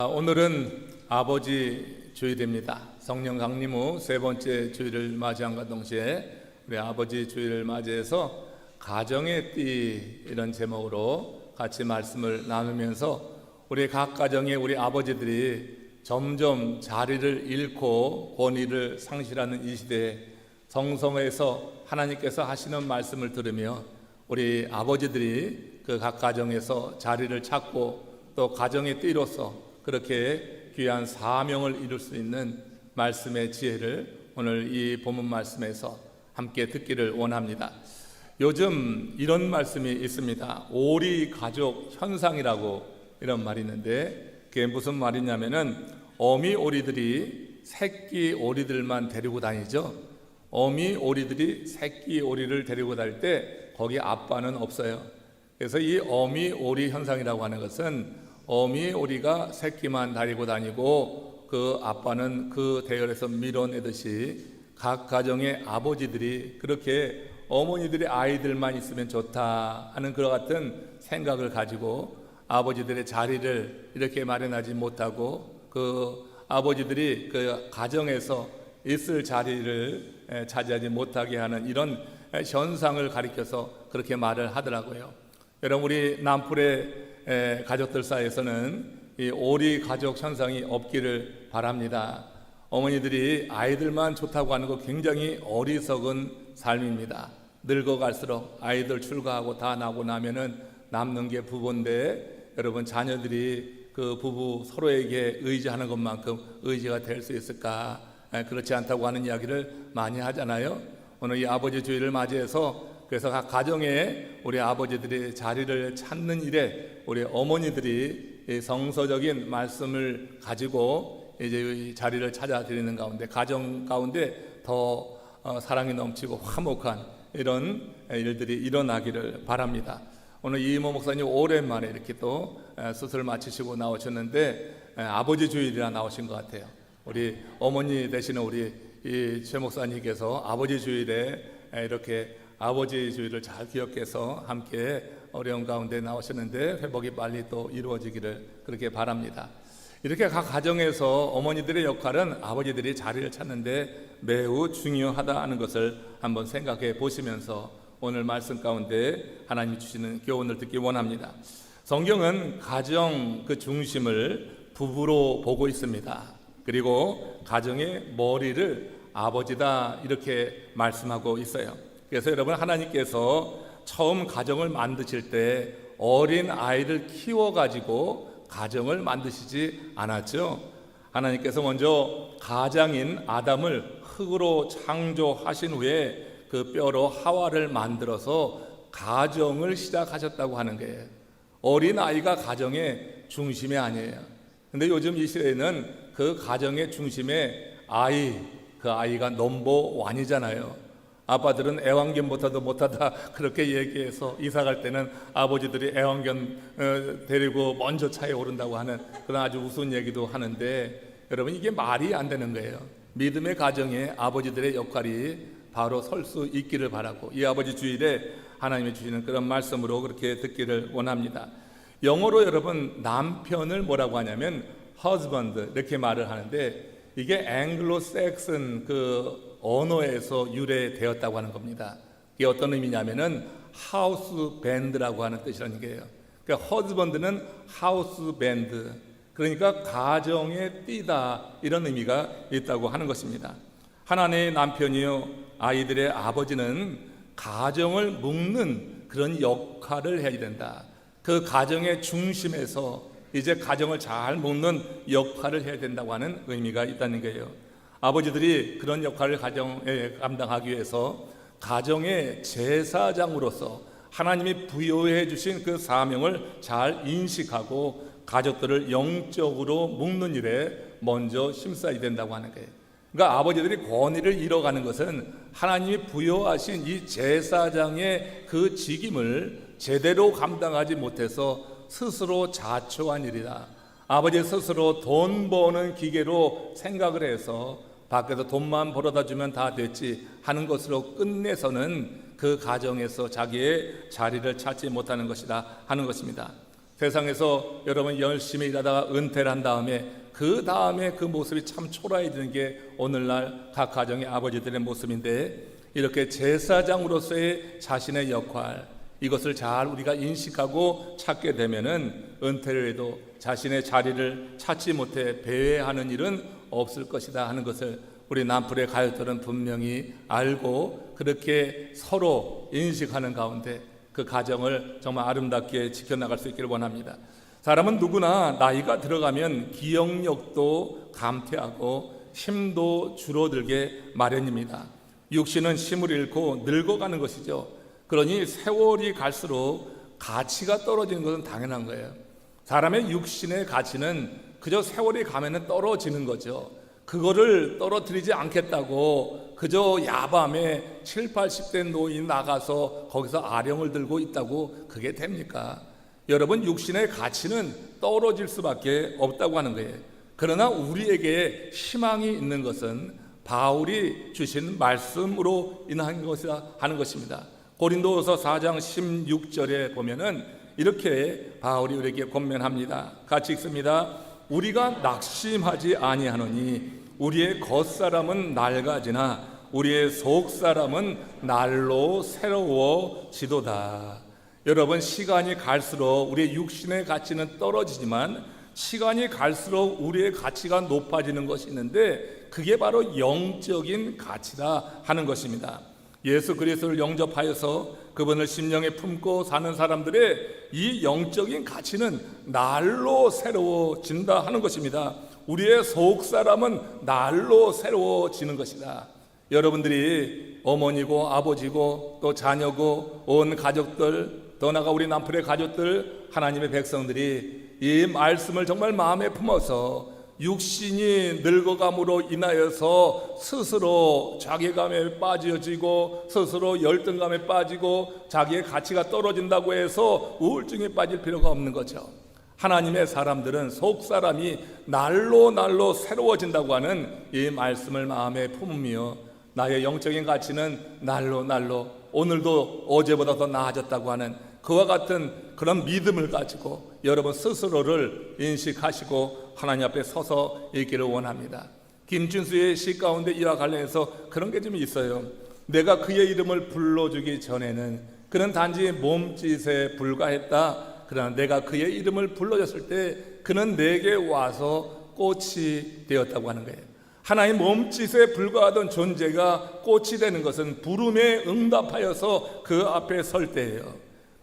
오늘은 아버지 주일입니다. 성령 강림 후 세 번째 주일을 맞이함과 동시에 우리 아버지 주일을 맞이해서 가정의 띠 이런 제목으로 같이 말씀을 나누면서 우리 각 가정의 우리 아버지들이 점점 자리를 잃고 권위를 상실하는 이 시대에 성성에서 하나님께서 하시는 말씀을 들으며 우리 아버지들이 그 각 가정에서 자리를 찾고 또 가정의 띠로서 그렇게 귀한 사명을 이룰 수 있는 말씀의 지혜를 오늘 이 본문 말씀에서 함께 듣기를 원합니다. 요즘 이런 말씀이 있습니다. 오리 가족 현상이라고 이런 말이 있는데 그게 무슨 말이냐면은 어미 오리들이 새끼 오리들만 데리고 다니죠. 어미 오리들이 새끼 오리를 데리고 다닐 때 거기 아빠는 없어요. 그래서 이 어미 오리 현상이라고 하는 것은 어미 오리가 새끼만 데리고 다니고 그 아빠는 그 대열에서 밀어내듯이 각 가정의 아버지들이 그렇게 어머니들의 아이들만 있으면 좋다 하는 그와 같은 생각을 가지고 아버지들의 자리를 이렇게 마련하지 못하고 그 아버지들이 그 가정에서 있을 자리를 차지하지 못하게 하는 이런 현상을 가리켜서 그렇게 말을 하더라고요. 여러분, 우리 남풀의 가족들 사이에서는 이 오리 가족 현상이 없기를 바랍니다. 어머니들이 아이들만 좋다고 하는 거 굉장히 어리석은 삶입니다. 늙어갈수록 아이들 출가하고 다 나고 나면은 남는 게 부부인데 여러분, 자녀들이 그 부부 서로에게 의지하는 것만큼 의지가 될 수 있을까? 그렇지 않다고 하는 이야기를 많이 하잖아요. 오늘 이 아버지 주일을 맞이해서 그래서 각 가정에 우리 아버지들이 자리를 찾는 일에 우리 어머니들이 성서적인 말씀을 가지고 이제 이 자리를 찾아 드리는 가운데 가정 가운데 더 사랑이 넘치고 화목한 이런 일들이 일어나기를 바랍니다. 오늘 이모 목사님 오랜만에 이렇게 또 수술 마치시고 나오셨는데 아버지 주일이라 나오신 것 같아요. 우리 어머니 되시는 우리 이 최 목사님께서 아버지 주일에 이렇게 아버지 주일을 잘 기억해서 함께 어려운 가운데 나오셨는데 회복이 빨리 또 이루어지기를 그렇게 바랍니다. 이렇게 각 가정에서 어머니들의 역할은 아버지들이 자리를 찾는데 매우 중요하다는 것을 한번 생각해 보시면서 오늘 말씀 가운데 하나님이 주시는 교훈을 듣기 원합니다. 성경은 가정 그 중심을 부부로 보고 있습니다. 그리고 가정의 머리를 아버지다 이렇게 말씀하고 있어요. 그래서 여러분, 하나님께서 처음 가정을 만드실 때 어린 아이를 키워가지고 가정을 만드시지 않았죠. 하나님께서 먼저 가장인 아담을 흙으로 창조하신 후에 그 뼈로 하와를 만들어서 가정을 시작하셨다고 하는 거예요. 어린 아이가 가정의 중심이 아니에요. 근데 요즘 이 시대에는 그 가정의 중심에 그 아이가 넘버 원이잖아요. 아빠들은 애완견보다도 못하다 그렇게 얘기해서 이사 갈 때는 아버지들이 애완견 데리고 먼저 차에 오른다고 하는 그런 아주 우스운 얘기도 하는데 여러분, 이게 말이 안 되는 거예요. 믿음의 가정에 아버지들의 역할이 바로 설 수 있기를 바라고 이 아버지 주일에 하나님이 주시는 그런 말씀으로 그렇게 듣기를 원합니다. 영어로 여러분 남편을 뭐라고 하냐면 husband 이렇게 말을 하는데 이게 앵글로색슨 그 언어에서 유래되었다고 하는 겁니다. 이게 어떤 의미냐면은 하우스 밴드라고 하는 뜻이라는 거예요. 그러니까 허즈번드는 하우스 밴드, 그러니까 가정의 띠다 이런 의미가 있다고 하는 것입니다. 하나님의 남편이요 아이들의 아버지는 가정을 묶는 그런 역할을 해야 된다. 그 가정의 중심에서 이제 가정을 잘 묶는 역할을 해야 된다고 하는 의미가 있다는 거예요. 아버지들이 그런 역할을 가정에 감당하기 위해서 가정의 제사장으로서 하나님이 부여해 주신 그 사명을 잘 인식하고 가족들을 영적으로 묶는 일에 먼저 힘써야 된다고 하는 거예요. 그러니까 아버지들이 권위를 잃어가는 것은 하나님이 부여하신 이 제사장의 그 직임을 제대로 감당하지 못해서 스스로 자초한 일이다. 아버지 스스로 돈 버는 기계로 생각을 해서 밖에서 돈만 벌어다 주면 다 됐지 하는 것으로 끝내서는 그 가정에서 자기의 자리를 찾지 못하는 것이다 하는 것입니다. 세상에서 여러분 열심히 일하다가 은퇴를 한 다음에 그 모습이 참 초라해지는 게 오늘날 각 가정의 아버지들의 모습인데, 이렇게 제사장으로서의 자신의 역할, 이것을 잘 우리가 인식하고 찾게 되면은 은퇴를 해도 자신의 자리를 찾지 못해 배회하는 일은 없을 것이다 하는 것을 우리 남풀의 가족들은 분명히 알고, 그렇게 서로 인식하는 가운데 그 가정을 정말 아름답게 지켜나갈 수 있기를 원합니다. 사람은 누구나 나이가 들어가면 기억력도 감퇴하고 힘도 줄어들게 마련입니다. 육신은 힘을 잃고 늙어가는 것이죠. 그러니 세월이 갈수록 가치가 떨어지는 것은 당연한 거예요. 사람의 육신의 가치는 그저 세월이 가면 떨어지는 거죠. 그거를 떨어뜨리지 않겠다고 그저 야밤에 7, 80대 노인 나가서 거기서 아령을 들고 있다고 그게 됩니까? 여러분, 육신의 가치는 떨어질 수밖에 없다고 하는 거예요. 그러나 우리에게 희망이 있는 것은 바울이 주신 말씀으로 인한 것이다 하는 것입니다. 고린도후서 4장 16절에 보면은 이렇게 바울이 우리에게 권면합니다. 같이 읽습니다. 우리가 낙심하지 아니하노니 우리의 겉사람은 낡아지나 우리의 속사람은 날로 새로워지도다. 여러분, 시간이 갈수록 우리의 육신의 가치는 떨어지지만 시간이 갈수록 우리의 가치가 높아지는 것이 있는데, 그게 바로 영적인 가치다 하는 것입니다. 예수 그리스도를 영접하여서 그분을 심령에 품고 사는 사람들의 이 영적인 가치는 날로 새로워진다 하는 것입니다. 우리의 속사람은 날로 새로워지는 것이다. 여러분들이 어머니고 아버지고 또 자녀고 온 가족들, 더 나아가 우리 남편의 가족들, 하나님의 백성들이 이 말씀을 정말 마음에 품어서 육신이 늙어감으로 인하여서 스스로 자괴감에 빠져지고 스스로 열등감에 빠지고 자기의 가치가 떨어진다고 해서 우울증에 빠질 필요가 없는 거죠. 하나님의 사람들은 속사람이 날로 새로워진다고 하는 이 말씀을 마음에 품으며 나의 영적인 가치는 날로 오늘도 어제보다 더 나아졌다고 하는 그와 같은 그런 믿음을 가지고 여러분 스스로를 인식하시고 하나님 앞에 서서 있기를 원합니다. 김준수의 시 가운데 이와 관련해서 그런 게 좀 있어요. 내가 그의 이름을 불러주기 전에는 그는 단지 몸짓에 불과했다. 그러나 내가 그의 이름을 불러줬을 때 그는 내게 와서 꽃이 되었다고 하는 거예요. 하나의 몸짓에 불과하던 존재가 꽃이 되는 것은 부름에 응답하여서 그 앞에 설 때예요.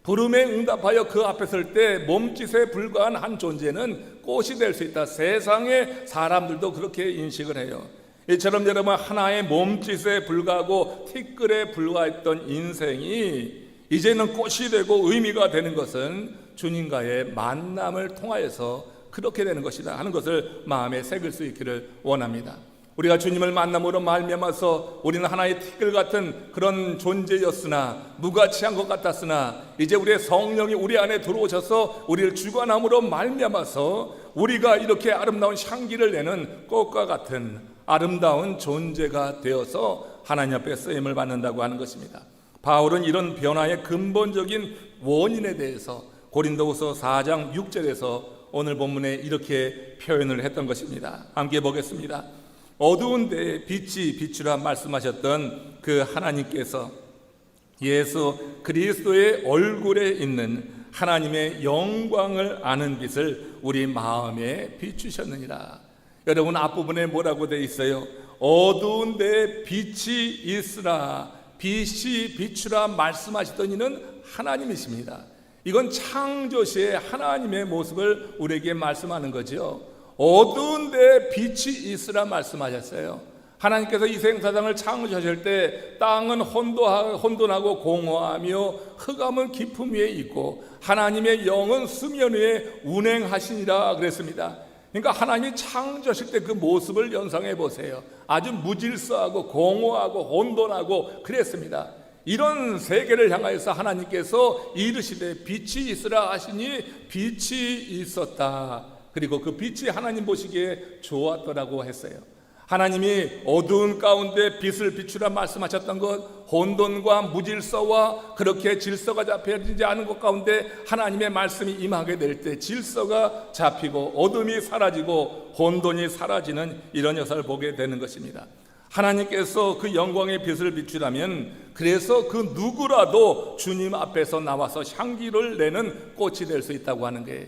부름에 응답하여 그 앞에 설 때 몸짓에 불과한 한 존재는 꽃이 될 수 있다. 세상의 사람들도 그렇게 인식을 해요. 이처럼 여러분, 하나의 몸짓에 불과하고 티끌에 불과했던 인생이 이제는 꽃이 되고 의미가 되는 것은 주님과의 만남을 통하여서 그렇게 되는 것이다 하는 것을 마음에 새길 수 있기를 원합니다. 우리가 주님을 만남으로 말미암아서 우리는 하나의 티끌 같은 그런 존재였으나, 무가치한 것 같았으나, 이제 우리의 성령이 우리 안에 들어오셔서 우리를 주관함으로 말미암아서 우리가 이렇게 아름다운 향기를 내는 꽃과 같은 아름다운 존재가 되어서 하나님 앞에 쓰임을 받는다고 하는 것입니다. 바울은 이런 변화의 근본적인 원인에 대해서 고린도후서 4장 6절에서 오늘 본문에 이렇게 표현을 했던 것입니다. 함께 보겠습니다. 어두운 데에 빛이 비추라 말씀하셨던 그 하나님께서 예수 그리스도의 얼굴에 있는 하나님의 영광을 아는 빛을 우리 마음에 비추셨느니라. 여러분, 앞부분에 뭐라고 되어 있어요? 어두운 데에 빛이 있으라. 빛이 비추라 말씀하시던 이는 하나님이십니다. 이건 창조시의 하나님의 모습을 우리에게 말씀하는 거죠. 어두운 데 빛이 있으라 말씀하셨어요. 하나님께서 이 세상을 창조하실 때 땅은 혼돈하고 공허하며 흑암은 깊음 위에 있고 하나님의 영은 수면 위에 운행하시니라 그랬습니다. 그러니까 하나님이 창조하실 때 그 모습을 연상해 보세요. 아주 무질서하고 공허하고 혼돈하고 그랬습니다. 이런 세계를 향하여서 하나님께서 이르시되 빛이 있으라 하시니 빛이 있었다. 그리고 그 빛이 하나님 보시기에 좋았더라고 했어요. 하나님이 어두운 가운데 빛을 비추라 말씀하셨던 것, 혼돈과 무질서와 그렇게 질서가 잡혀지지 않은 것 가운데 하나님의 말씀이 임하게 될 때 질서가 잡히고 어둠이 사라지고 혼돈이 사라지는 이런 역사를 보게 되는 것입니다. 하나님께서 그 영광의 빛을 비추라면 그래서 그 누구라도 주님 앞에서 나와서 향기를 내는 꽃이 될 수 있다고 하는 거예요.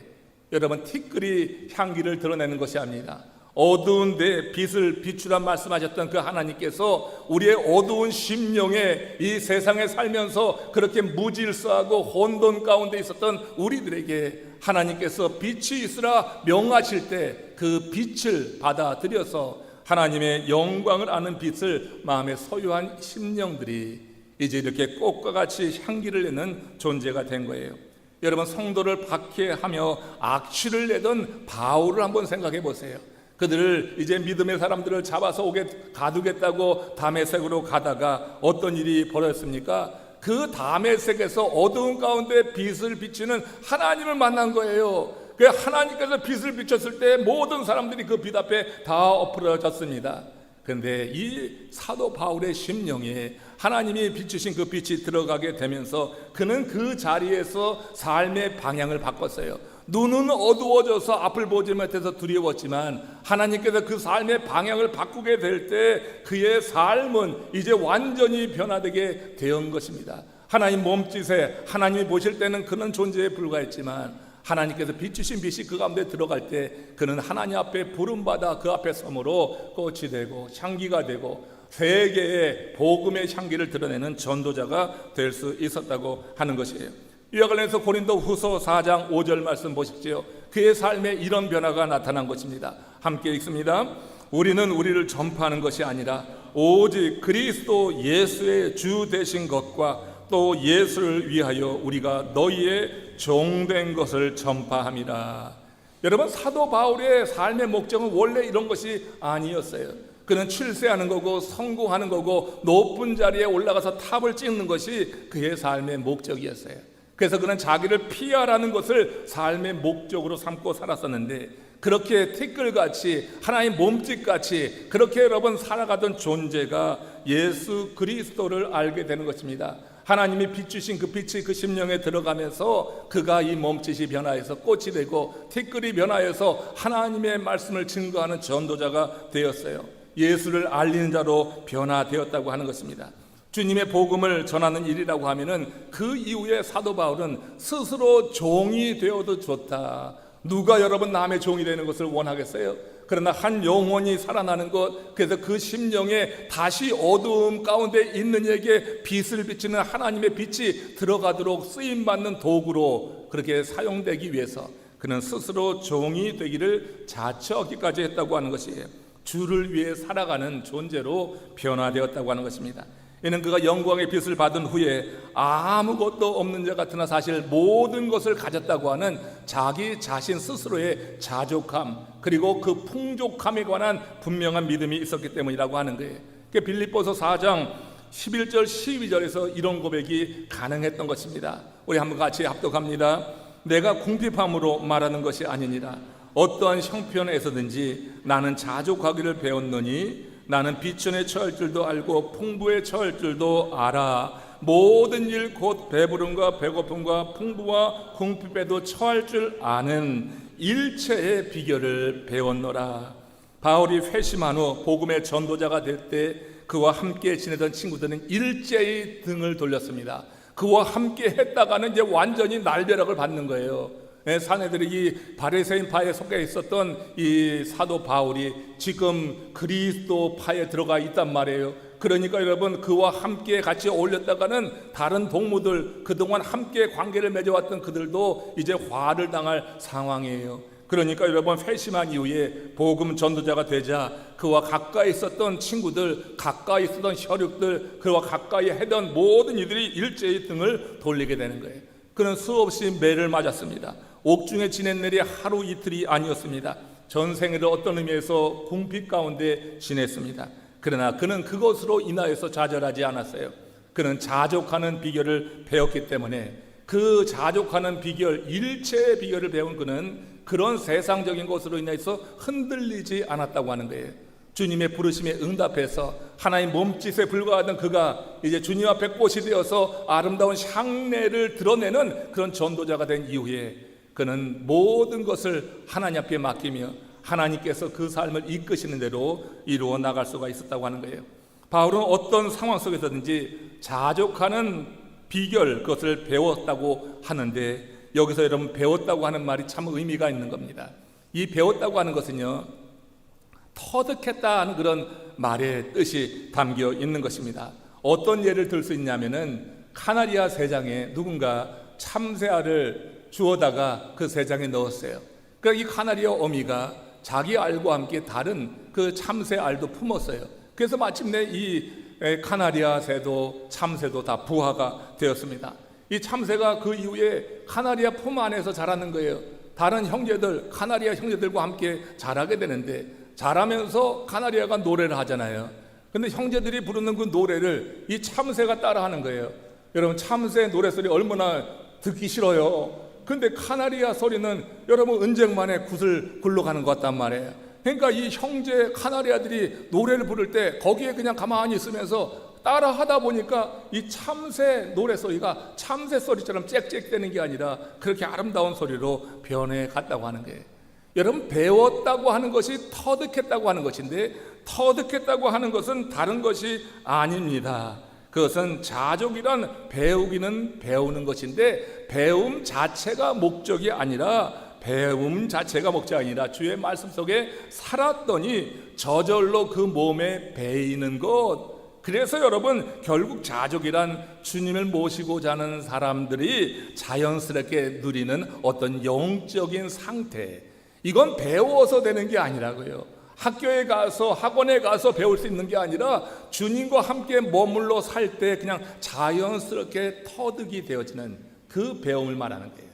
여러분, 티끌이 향기를 드러내는 것이 아닙니다. 어두운 데 빛을 비추라 말씀하셨던 그 하나님께서 우리의 어두운 심령에 이 세상에 살면서 그렇게 무질서하고 혼돈 가운데 있었던 우리들에게 하나님께서 빛이 있으라 명하실 때 그 빛을 받아들여서 하나님의 영광을 아는 빛을 마음에 소유한 심령들이 이제 이렇게 꽃과 같이 향기를 내는 존재가 된 거예요. 여러분, 성도를 박해하며 악취를 내던 바울을 한번 생각해 보세요. 그들을 이제 믿음의 사람들을 잡아서 가두겠다고 다메섹으로 가다가 어떤 일이 벌어졌습니까? 그 다메섹에서 어두운 가운데 빛을 비치는 하나님을 만난 거예요. 그 하나님께서 빛을 비췄을 때 모든 사람들이 그 빛 앞에 다 엎어졌습니다. 그런데 이 사도 바울의 심령에 하나님이 비추신 그 빛이 들어가게 되면서 그는 그 자리에서 삶의 방향을 바꿨어요. 눈은 어두워져서 앞을 보지 못해서 두려웠지만 하나님께서 그 삶의 방향을 바꾸게 될 때 그의 삶은 이제 완전히 변화되게 된 것입니다. 하나님 몸짓에 하나님이 보실 때는 그는 존재에 불과했지만 하나님께서 비추신 빛이 그 가운데 들어갈 때 그는 하나님 앞에 부름받아 그 앞에 섬으로 꽃이 되고 향기가 되고 세계에 복음의 향기를 드러내는 전도자가 될 수 있었다고 하는 것이에요. 이와 관련해서 고린도 후서 4장 5절 말씀 보십시오. 그의 삶에 이런 변화가 나타난 것입니다. 함께 읽습니다. 우리는 우리를 전파하는 것이 아니라 오직 그리스도 예수의 주 되신 것과 또 예수를 위하여 우리가 너희의 종된 것을 전파함이라. 여러분, 사도 바울의 삶의 목적은 원래 이런 것이 아니었어요. 그는 출세하는 거고 성공하는 거고 높은 자리에 올라가서 탑을 찍는 것이 그의 삶의 목적이었어요. 그래서 그는 자기를 피하라는 것을 삶의 목적으로 삼고 살았었는데 그렇게 티끌같이 하나님 몸짓같이 그렇게 여러분 살아가던 존재가 예수 그리스도를 알게 되는 것입니다. 하나님이 비추신 그 빛이 그 심령에 들어가면서 그가 이 몸짓이 변화해서 꽃이 되고 티끌이 변화해서 하나님의 말씀을 증거하는 전도자가 되었어요. 예수를 알리는 자로 변화되었다고 하는 것입니다. 주님의 복음을 전하는 일이라고 하면은 그 이후에 사도 바울은 스스로 종이 되어도 좋다. 누가 여러분 남의 종이 되는 것을 원하겠어요? 그러나 한 영혼이 살아나는 것, 그래서 그 심령에 다시 어두움 가운데 있는 이에게 빛을 비치는 하나님의 빛이 들어가도록 쓰임받는 도구로 그렇게 사용되기 위해서 그는 스스로 종이 되기를 자처하기까지 했다고 하는 것이에요. 주를 위해 살아가는 존재로 변화되었다고 하는 것입니다. 이는 그가 영광의 빛을 받은 후에 아무것도 없는 자 같으나 사실 모든 것을 가졌다고 하는 자기 자신 스스로의 자족함, 그리고 그 풍족함에 관한 분명한 믿음이 있었기 때문이라고 하는 거예요. 빌립보서 4장 11절 12절에서 이런 고백이 가능했던 것입니다. 우리 한번 같이 합독합니다. 내가 궁핍함으로 말하는 것이 아니니라. 어떠한 형편에서든지 나는 자족하기를 배웠노니 나는 비천에 처할 줄도 알고 풍부에 처할 줄도 알아. 모든 일 곧 배부름과 배고픔과 풍부와 궁핍에도 처할 줄 아는 일체의 비결을 배웠노라. 바울이 회심한 후 복음의 전도자가 될 때 그와 함께 지내던 친구들은 일제히 등을 돌렸습니다. 그와 함께 했다가는 이제 완전히 날벼락을 받는 거예요. 사내들이 이 바리새인 파에 속해 있었던 이 사도 바울이 지금 그리스도 파에 들어가 있단 말이에요. 그러니까 여러분, 그와 함께 같이 어울렸다가는 다른 동무들, 그동안 함께 관계를 맺어왔던 그들도 이제 화를 당할 상황이에요. 그러니까 여러분, 회심한 이후에 복음 전도자가 되자 그와 가까이 있었던 친구들, 가까이 있었던 혈육들, 그와 가까이 하던 모든 이들이 일제히 등을 돌리게 되는 거예요. 그는 수없이 매를 맞았습니다. 옥중에 지낸 날이 하루 이틀이 아니었습니다. 전생에를 어떤 의미에서 궁핍 가운데 지냈습니다. 그러나 그는 그것으로 인하여서 좌절하지 않았어요. 그는 자족하는 비결을 배웠기 때문에 그 자족하는 비결, 일체의 비결을 배운 그는 그런 세상적인 것으로 인해서 흔들리지 않았다고 하는 거예요. 주님의 부르심에 응답해서 하나님 몸짓에 불과하던 그가 이제 주님 앞에 꽃이 되어서 아름다운 향내를 드러내는 그런 전도자가 된 이후에 그는 모든 것을 하나님 앞에 맡기며 하나님께서 그 삶을 이끄시는 대로 이루어 나갈 수가 있었다고 하는 거예요. 바울은 어떤 상황 속에서든지 자족하는 비결, 그것을 배웠다고 하는데, 여기서 여러분 배웠다고 하는 말이 참 의미가 있는 겁니다. 이 배웠다고 하는 것은요, 터득했다 하는 그런 말의 뜻이 담겨 있는 것입니다. 어떤 예를 들 수 있냐면은 카나리아 새장에 누군가 참새알을 주워다가 그 새장에 넣었어요. 그러니까 이 카나리아 어미가 자기 알과 함께 다른 그 참새알도 품었어요. 그래서 마침내 이 카나리아 새도 참새도 다 부화가 되었습니다. 이 참새가 그 이후에 카나리아 품 안에서 자라는 거예요. 다른 형제들, 카나리아 형제들과 함께 자라게 되는데, 자라면서 카나리아가 노래를 하잖아요. 근데 형제들이 부르는 그 노래를 이 참새가 따라하는 거예요. 여러분, 참새 노래소리 얼마나 듣기 싫어요. 근데 카나리아 소리는 여러분 은쟁반에 굿을 굴러가는 것 같단 말이에요. 그러니까 이 형제 카나리아들이 노래를 부를 때 거기에 그냥 가만히 있으면서 따라 하다 보니까 이 참새 노래소리가 참새 소리처럼 짹짹대는 게 아니라 그렇게 아름다운 소리로 변해갔다고 하는 거예요. 여러분, 배웠다고 하는 것이 터득했다고 하는 것인데, 터득했다고 하는 것은 다른 것이 아닙니다. 그것은 자족이란 배우기는 배우는 것인데, 배움 자체가 목적이 아니라 주의 말씀 속에 살았더니 저절로 그 몸에 배이는 것. 그래서 여러분, 결국 자족이란 주님을 모시고자 하는 사람들이 자연스럽게 누리는 어떤 영적인 상태, 이건 배워서 되는 게 아니라고요. 학교에 가서 학원에 가서 배울 수 있는 게 아니라 주님과 함께 머물러 살 때 그냥 자연스럽게 터득이 되어지는 그 배움을 말하는 거예요.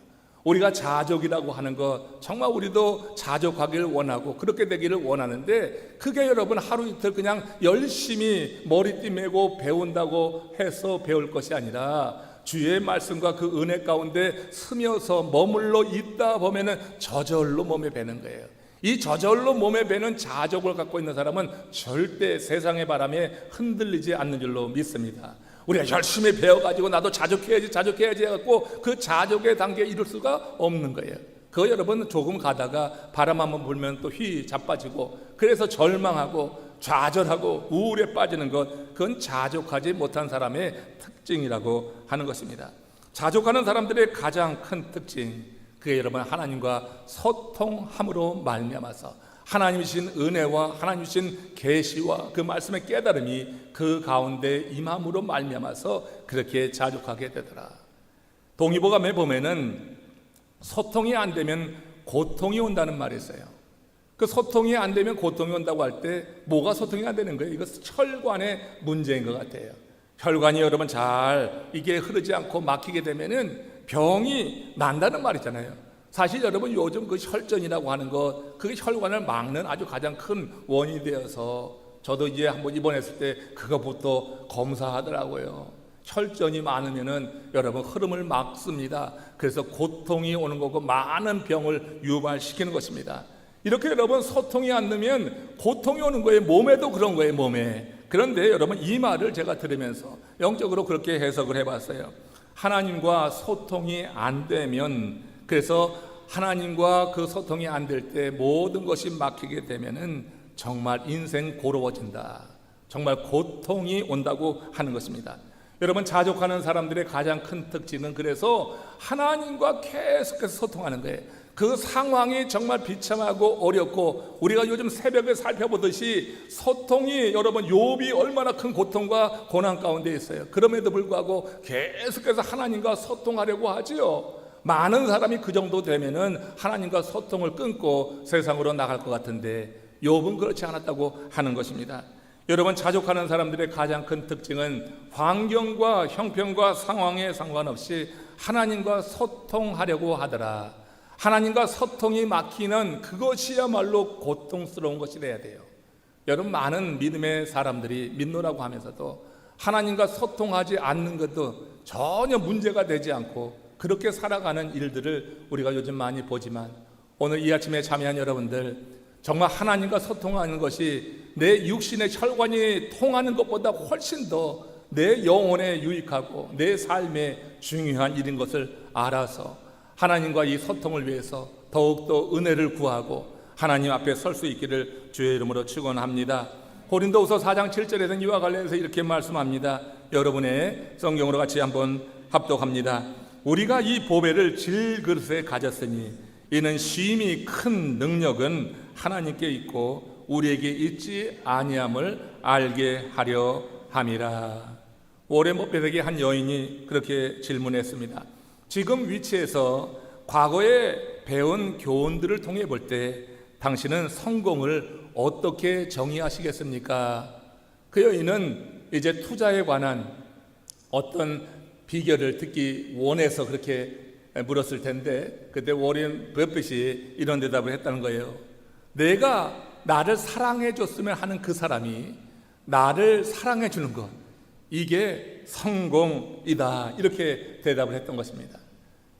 우리가 자족이라고 하는 것, 정말 우리도 자족하기를 원하고 그렇게 되기를 원하는데, 그게 여러분 하루 이틀 그냥 열심히 머리띠 메고 배운다고 해서 배울 것이 아니라 주의 말씀과 그 은혜 가운데 스며서 머물러 있다 보면은 저절로 몸에 배는 거예요. 이 저절로 몸에 배는 자족을 갖고 있는 사람은 절대 세상의 바람에 흔들리지 않는 줄로 믿습니다. 우리가 열심히 배워가지고 나도 자족해야지 해갖고 그 자족의 단계에 이룰 수가 없는 거예요. 그거 여러분 조금 가다가 바람 한번 불면 또 휘 자빠지고, 그래서 절망하고 좌절하고 우울에 빠지는 것, 그건 자족하지 못한 사람의 특징이라고 하는 것입니다. 자족하는 사람들의 가장 큰 특징, 그게 여러분 하나님과 소통함으로 말미암아서 하나님이신 은혜와 하나님이신 계시와 그 말씀의 깨달음이 그 가운데 임함으로 말미암아서 그렇게 자족하게 되더라. 동의보감에 보면은 소통이 안 되면 고통이 온다는 말이 있어요. 그 소통이 안 되면 고통이 온다고 할 때 뭐가 소통이 안 되는 거예요? 이것은 혈관의 문제인 것 같아요. 혈관이 여러분 잘 이게 흐르지 않고 막히게 되면은 병이 난다는 말이잖아요. 사실 여러분 요즘 그 혈전이라고 하는 것, 그게 혈관을 막는 아주 가장 큰 원인이 되어서 저도 이제 한번 입원했을 때 그거부터 검사하더라고요. 혈전이 많으면은 여러분 흐름을 막습니다. 그래서 고통이 오는 거고 많은 병을 유발시키는 것입니다. 이렇게 여러분 소통이 안 되면 고통이 오는 거예요. 몸에도 그런 거예요, 몸에. 그런데 여러분 이 말을 제가 들으면서 영적으로 그렇게 해석을 해봤어요. 하나님과 소통이 안 되면, 그래서 하나님과 그 소통이 안 될 때 모든 것이 막히게 되면은 정말 인생 고로워진다, 정말 고통이 온다고 하는 것입니다. 여러분, 자족하는 사람들의 가장 큰 특징은 그래서 하나님과 계속해서 소통하는 거예요. 그 상황이 정말 비참하고 어렵고, 우리가 요즘 새벽에 살펴보듯이 소통이, 여러분 욥이 얼마나 큰 고통과 고난 가운데 있어요. 그럼에도 불구하고 계속해서 하나님과 소통하려고 하지요. 많은 사람이 그 정도 되면은 하나님과 소통을 끊고 세상으로 나갈 것 같은데 욥은 그렇지 않았다고 하는 것입니다. 여러분, 자족하는 사람들의 가장 큰 특징은 환경과 형편과 상황에 상관없이 하나님과 소통하려고 하더라. 하나님과 소통이 막히는 그것이야말로 고통스러운 것이 돼야 돼요. 여러분, 많은 믿음의 사람들이 믿노라고 하면서도 하나님과 소통하지 않는 것도 전혀 문제가 되지 않고 그렇게 살아가는 일들을 우리가 요즘 많이 보지만, 오늘 이 아침에 참여한 여러분들, 정말 하나님과 소통하는 것이 내 육신의 혈관이 통하는 것보다 훨씬 더 내 영혼에 유익하고 내 삶에 중요한 일인 것을 알아서 하나님과 이 소통을 위해서 더욱더 은혜를 구하고 하나님 앞에 설 수 있기를 주의 이름으로 축원합니다. 고린도후서 4장 7절에는 이와 관련해서 이렇게 말씀합니다. 여러분의 성경으로 같이 한번 합독합니다. 우리가 이 보배를 질그릇에 가졌으니 이는 심히 큰 능력은 하나님께 있고 우리에게 있지 아니함을 알게 하려 함이라. 오레모백의 한 여인이 그렇게 질문했습니다. 지금 위치에서 과거에 배운 교훈들을 통해 볼 때 당신은 성공을 어떻게 정의하시겠습니까? 그 여인은 이제 투자에 관한 어떤 비결을 듣기 원해서 그렇게 물었을 텐데, 그때 워렌 버핏이 이런 대답을 했다는 거예요. 내가 나를 사랑해 줬으면 하는 그 사람이 나를 사랑해 주는 것, 이게 성공이다, 이렇게 대답을 했던 것입니다.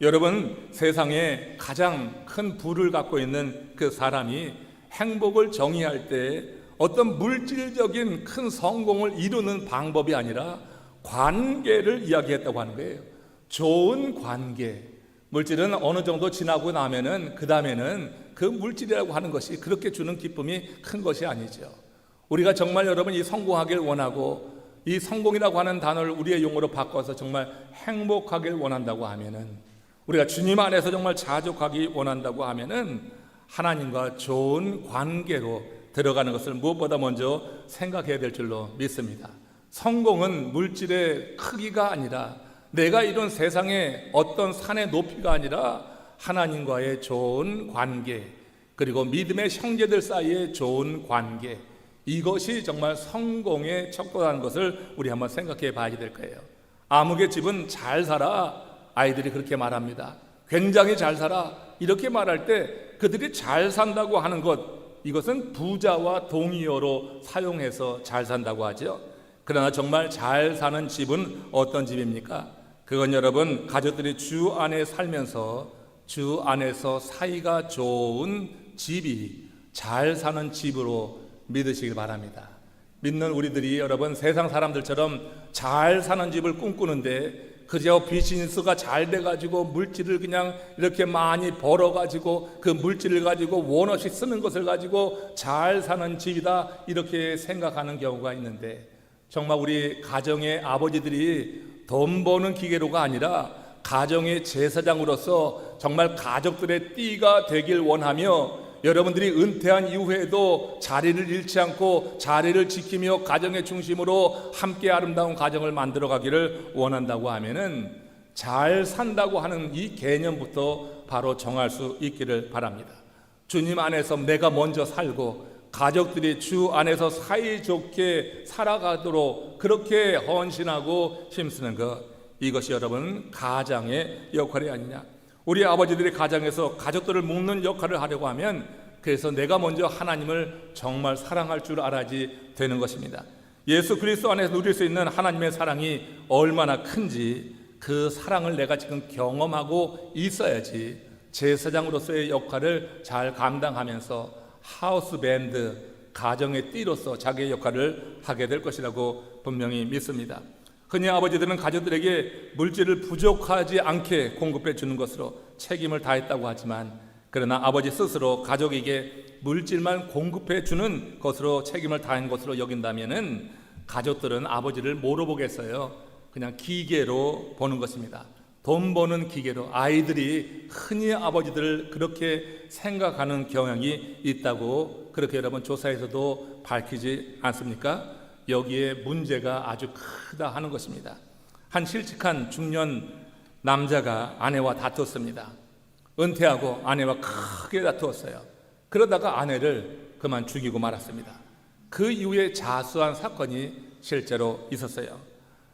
여러분, 세상에 가장 큰 부를 갖고 있는 그 사람이 행복을 정의할 때 어떤 물질적인 큰 성공을 이루는 방법이 아니라 관계를 이야기했다고 하는 거예요. 좋은 관계. 물질은 어느 정도 지나고 나면은 그 다음에는 그 물질이라고 하는 것이 그렇게 주는 기쁨이 큰 것이 아니죠. 우리가 정말 여러분 이 성공하길 원하고 이 성공이라고 하는 단어를 우리의 용어로 바꿔서 정말 행복하길 원한다고 하면은, 우리가 주님 안에서 정말 자족하기 원한다고 하면은 하나님과 좋은 관계로 들어가는 것을 무엇보다 먼저 생각해야 될 줄로 믿습니다. 성공은 물질의 크기가 아니라, 내가 이룬 세상의 어떤 산의 높이가 아니라 하나님과의 좋은 관계, 그리고 믿음의 형제들 사이의 좋은 관계, 이것이 정말 성공의 척도라는 것을 우리 한번 생각해 봐야 될 거예요. 아무개 집은 잘 살아, 아이들이 그렇게 말합니다. 굉장히 잘 살아, 이렇게 말할 때 그들이 잘 산다고 하는 것, 이것은 부자와 동의어로 사용해서 잘 산다고 하죠. 그러나 정말 잘 사는 집은 어떤 집입니까? 그건 여러분, 가족들이 주 안에 살면서 주 안에서 사이가 좋은 집이 잘 사는 집으로 믿으시길 바랍니다. 믿는 우리들이 여러분 세상 사람들처럼 잘 사는 집을 꿈꾸는데 그저 비즈니스가 잘 돼가지고 물질을 그냥 이렇게 많이 벌어가지고 그 물질을 가지고 원 없이 쓰는 것을 가지고 잘 사는 집이다, 이렇게 생각하는 경우가 있는데, 정말 우리 가정의 아버지들이 돈 버는 기계로가 아니라 가정의 제사장으로서 정말 가족들의 띠가 되길 원하며, 여러분들이 은퇴한 이후에도 자리를 잃지 않고 자리를 지키며 가정의 중심으로 함께 아름다운 가정을 만들어 가기를 원한다고 하면은 잘 산다고 하는 이 개념부터 바로 정할 수 있기를 바랍니다. 주님 안에서 내가 먼저 살고 가족들이 주 안에서 사이좋게 살아가도록 그렇게 헌신하고 힘쓰는 것, 이것이 여러분 가장의 역할이 아니냐. 우리 아버지들이 가정에서 가족들을 묶는 역할을 하려고 하면, 그래서 내가 먼저 하나님을 정말 사랑할 줄 알아야지 되는 것입니다. 예수 그리스도 안에서 누릴 수 있는 하나님의 사랑이 얼마나 큰지 그 사랑을 내가 지금 경험하고 있어야지 제사장으로서의 역할을 잘 감당하면서 하우스 밴드, 가정의 띠로서 자기의 역할을 하게 될 것이라고 분명히 믿습니다. 흔히 아버지들은 가족들에게 물질을 부족하지 않게 공급해 주는 것으로 책임을 다했다고 하지만, 그러나 아버지 스스로 가족에게 물질만 공급해 주는 것으로 책임을 다한 것으로 여긴다면은 가족들은 아버지를 뭐로 보겠어요? 그냥 기계로 보는 것입니다. 돈 버는 기계로. 아이들이 흔히 아버지들을 그렇게 생각하는 경향이 있다고 그렇게 여러분 조사에서도 밝히지 않습니까? 여기에 문제가 아주 크다 하는 것입니다. 한 실직한 중년 남자가 아내와 다투었습니다. 은퇴하고 아내와 크게 다투었어요. 그러다가 아내를 그만 죽이고 말았습니다. 그 이후에 자수한 사건이 실제로 있었어요.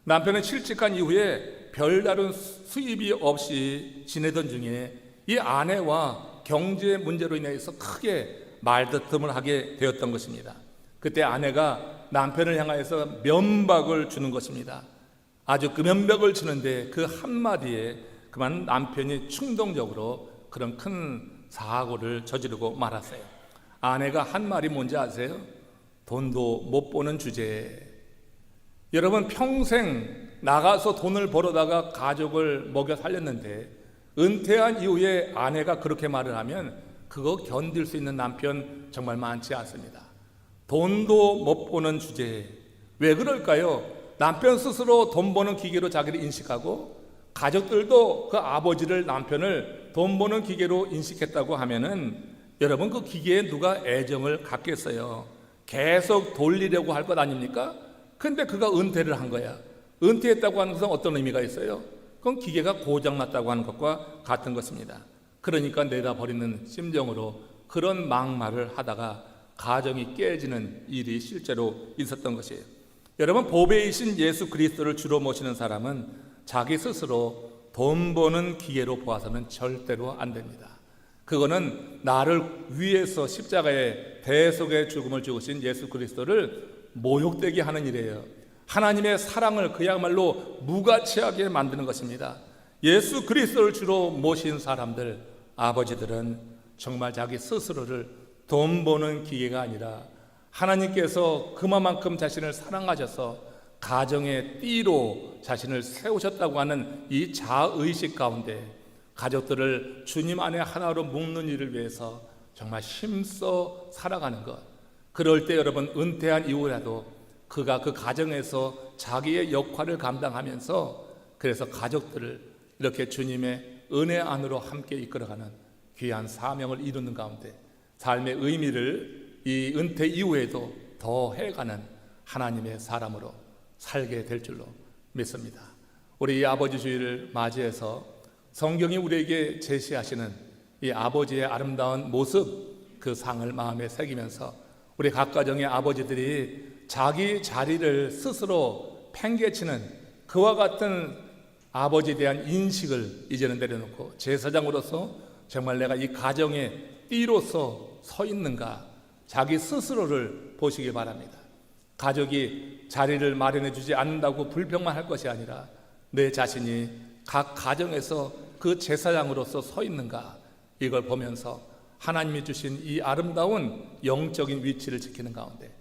남편은 실직한 이후에 별다른 수입이 없이 지내던 중에 이 아내와 경제 문제로 인해서 크게 말다툼을 하게 되었던 것입니다. 그때 아내가 남편을 향하여서 면박을 주는 것입니다. 아주 그 면박을 주는데 그 한마디에 그만 남편이 충동적으로 그런 큰 사고를 저지르고 말았어요. 아내가 한 말이 뭔지 아세요? 돈도 못 버는 주제에 여러분 평생 나가서 돈을 벌어다가 가족을 먹여 살렸는데 은퇴한 이후에 아내가 그렇게 말을 하면 그거 견딜 수 있는 남편 정말 많지 않습니다. 돈도 못 버는 주제에 왜 그럴까요? 남편 스스로 돈 버는 기계로 자기를 인식하고 가족들도 그 아버지를 남편을 돈 버는 기계로 인식했다고 하면은 여러분 그 기계에 누가 애정을 갖겠어요? 계속 돌리려고 할 것 아닙니까? 근데 그가 은퇴를 한 거야. 은퇴했다고 하는 것은 어떤 의미가 있어요? 그건 기계가 고장났다고 하는 것과 같은 것입니다. 그러니까 내다 버리는 심정으로 그런 막말을 하다가 가정이 깨지는 일이 실제로 있었던 것이에요. 여러분 보배이신 예수 그리스도를 주로 모시는 사람은 자기 스스로 돈 버는 기계로 보아서는 절대로 안 됩니다. 그거는 나를 위해서 십자가에 대속의 죽음을 죽으신 예수 그리스도를 모욕되게 하는 일이에요. 하나님의 사랑을 그야말로 무가치하게 만드는 것입니다. 예수 그리스도를 주로 모신 사람들, 아버지들은 정말 자기 스스로를 돈 버는 기계가 아니라 하나님께서 그만큼 자신을 사랑하셔서 가정의 띠로 자신을 세우셨다고 하는 이 자의식 가운데 가족들을 주님 안에 하나로 묶는 일을 위해서 정말 힘써 살아가는 것. 그럴 때 여러분 은퇴한 이후라도 그가 그 가정에서 자기의 역할을 감당하면서 그래서 가족들을 이렇게 주님의 은혜 안으로 함께 이끌어가는 귀한 사명을 이루는 가운데 삶의 의미를 이 은퇴 이후에도 더 해가는 하나님의 사람으로 살게 될 줄로 믿습니다. 우리 이 아버지 주일을 맞이해서 성경이 우리에게 제시하시는 이 아버지의 아름다운 모습, 그 상을 마음에 새기면서 우리 각 가정의 아버지들이 자기 자리를 스스로 팽개치는 그와 같은 아버지에 대한 인식을 이제는 내려놓고 제사장으로서 정말 내가 이 가정의 띠로서 서 있는가 자기 스스로를 보시기 바랍니다. 가족이 자리를 마련해 주지 않는다고 불평만 할 것이 아니라 내 자신이 각 가정에서 그 제사장으로서 서 있는가 이걸 보면서 하나님이 주신 이 아름다운 영적인 위치를 지키는 가운데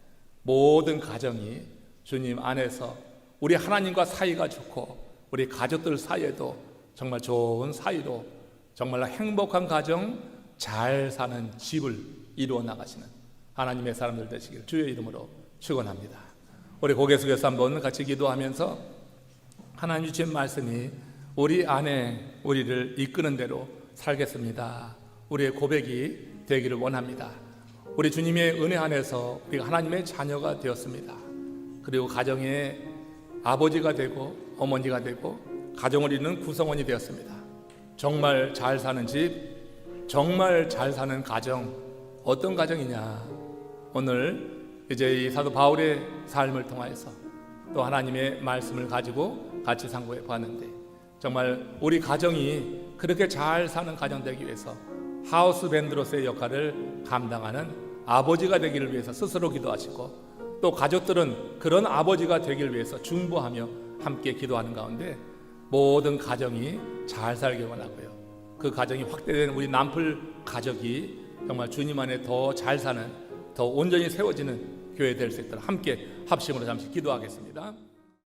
모든 가정이 주님 안에서 우리 하나님과 사이가 좋고 우리 가족들 사이에도 정말 좋은 사이로 정말 행복한 가정, 잘 사는 집을 이루어 나가시는 하나님의 사람들 되시길 주의 이름으로 축원합니다. 우리 고개 숙여서 한번 같이 기도하면서 하나님 주신 말씀이 우리 안에 우리를 이끄는 대로 살겠습니다. 우리의 고백이 되기를 원합니다. 우리 주님의 은혜 안에서 우리가 하나님의 자녀가 되었습니다. 그리고 가정의 아버지가 되고 어머니가 되고 가정을 이루는 구성원이 되었습니다. 정말 잘 사는 집, 정말 잘 사는 가정, 어떤 가정이냐? 오늘 이제 이 사도 바울의 삶을 통하여서 또 하나님의 말씀을 가지고 같이 상고해 보았는데 정말 우리 가정이 그렇게 잘 사는 가정 되기 위해서 하우스 밴드로서의 역할을 감당하는 아버지가 되기를 위해서 스스로 기도하시고 또 가족들은 그런 아버지가 되기를 위해서 중보하며 함께 기도하는 가운데 모든 가정이 잘 살길 원하고요. 그 가정이 확대된 우리 남풀 가족이 정말 주님 안에 더 잘 사는 더 온전히 세워지는 교회 될 수 있도록 함께 합심으로 잠시 기도하겠습니다.